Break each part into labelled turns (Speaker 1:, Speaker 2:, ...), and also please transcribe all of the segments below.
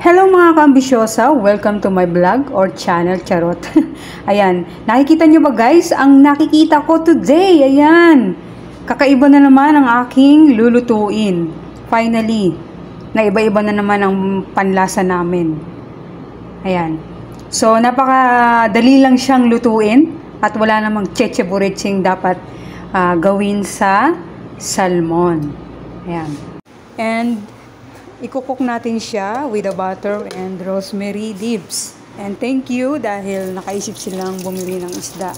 Speaker 1: Hello mga kaambisyosa, welcome to my vlog or channel, charot. Ayan, nakikita nyo ba guys, ang nakikita ko today, ayan. Kakaiba na naman ang aking lulutuin. Finally, na iba-iba na naman ang panlasa namin. Ayan. So, napakadali lang siyang lutuin at wala namang cheche-bureching dapat gawin sa salmon. Ayan. And ikukook natin siya with the butter and rosemary leaves. And thank you dahil nakaisip silang bumili ng isda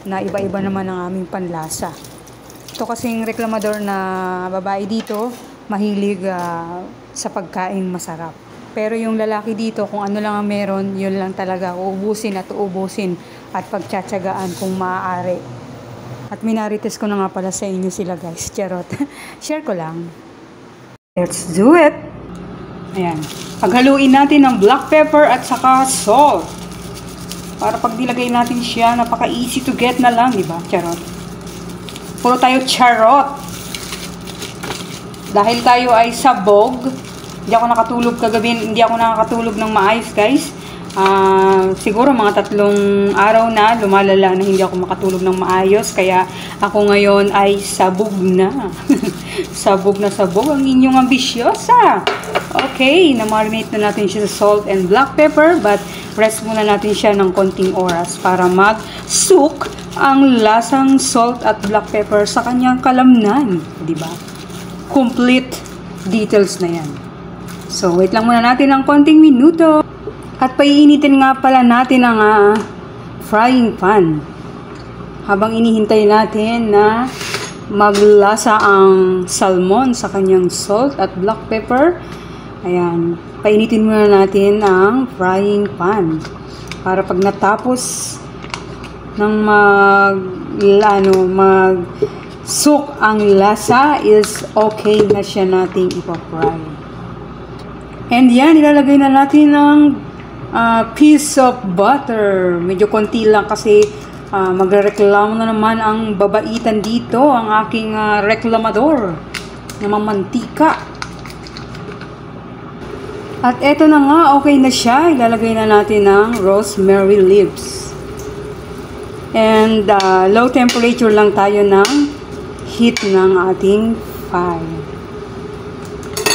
Speaker 1: na iba-iba naman ang aming panlasa. Ito kasing reklamador na babae dito, mahilig sa pagkain masarap. Pero yung lalaki dito, kung ano lang ang meron, yun lang talaga uubusin at uubusin at pagtsatsagaan kung maaari. At minarites ko na nga pala sa inyo sila guys, charot. Share ko lang. Let's do it! Ayan. Paghaluin natin ng black pepper at saka salt. Para pag nilagay natin siya, napaka easy to get na lang, diba? Charot. Puro tayo charot. Dahil tayo ay sabog, hindi ako nakatulog kagabi, hindi ako nakakatulog ng maayos, guys. Siguro mga 3 araw na lumalala na hindi ako makatulog ng maayos, kaya ako ngayon ay sabog na. Sabog na sabog ang inyong ambisyosa. Okay, na-marinate na natin siya sa salt and black pepper, but rest muna natin siya ng konting oras para mag-soak ang lasang salt at black pepper sa kanyang kalamnan, di ba? Complete details na yan. So, wait lang muna natin ng konting minuto. At paiinitin nga pala natin ang frying pan. Habang inihintay natin na maglasa ang salmon sa kanyang salt at black pepper, ayan, painitin muna natin ang frying pan. Para pag natapos ng mag-soak ang lasa is okay na siya nating ipapry. And yan, ilalagay na natin ang piece of butter. Medyo konti lang kasi magrereklamo na naman ang babaitan dito, ang aking reklamador na mamantika. At eto na nga, okay na siya. Ilalagay na natin ang rosemary leaves. And low temperature lang tayo ng heat ng ating fire.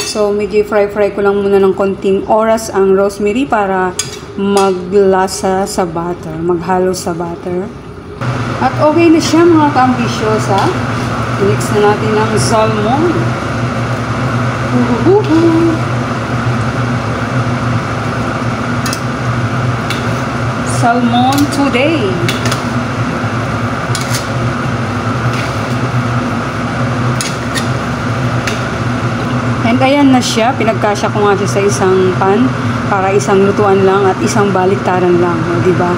Speaker 1: So, medyo fry ko lang muna ng konting oras ang rosemary para maglasa sa butter, maghalo sa butter. At okay na siya mga kaambisyosa. Mix na natin ang salmon. Salmon today. And ayan na siya, pinagkasya ko nga siya sa isang pan para isang lutuan lang at isang baliktaran lang, di ba?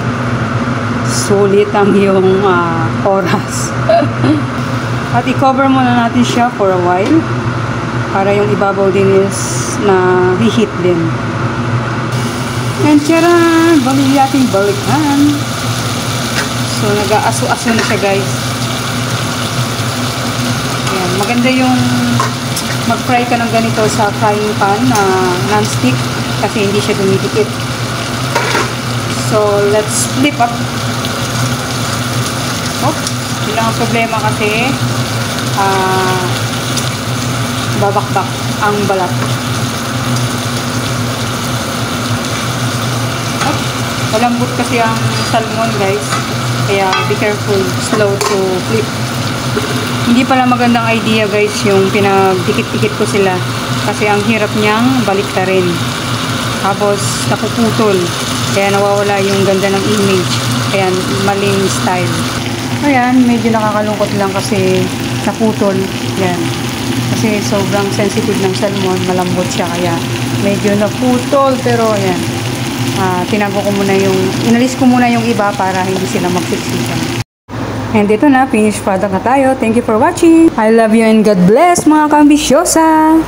Speaker 1: Sulit ang iyong oras. At i-cover muna natin siya for a while para yung ibabaw din is na reheat din. And tcharan! Balik natin balikan. So nag-aaso-aso na siya guys. Ayan, maganda yung mag-fry ka ng ganito sa frying pan na non-stick kasi hindi siya dumidikit. So, let's flip up. Oh, yun lang ang problema kasi babakbak ang balat. Oh, malambot kasi ang salmon guys, kaya be careful, slow to flip. Hindi pala magandang idea guys yung pinagdikit-dikit ko sila kasi ang hirap niyang baliktarin. Tapos napuputol. Kaya nawawala yung ganda ng image. Kaya maling style. Ayan, medyo nakakalungkot lang kasi naputol. Yan. Kasi sobrang sensitive ng salmon. Malambot siya kaya medyo naputol. Pero ayan, tinago ko muna inalis ko muna yung iba para hindi sila magsiksikan. And dito na, finished product na tayo. Thank you for watching. I love you and God bless mga kaambisyosa!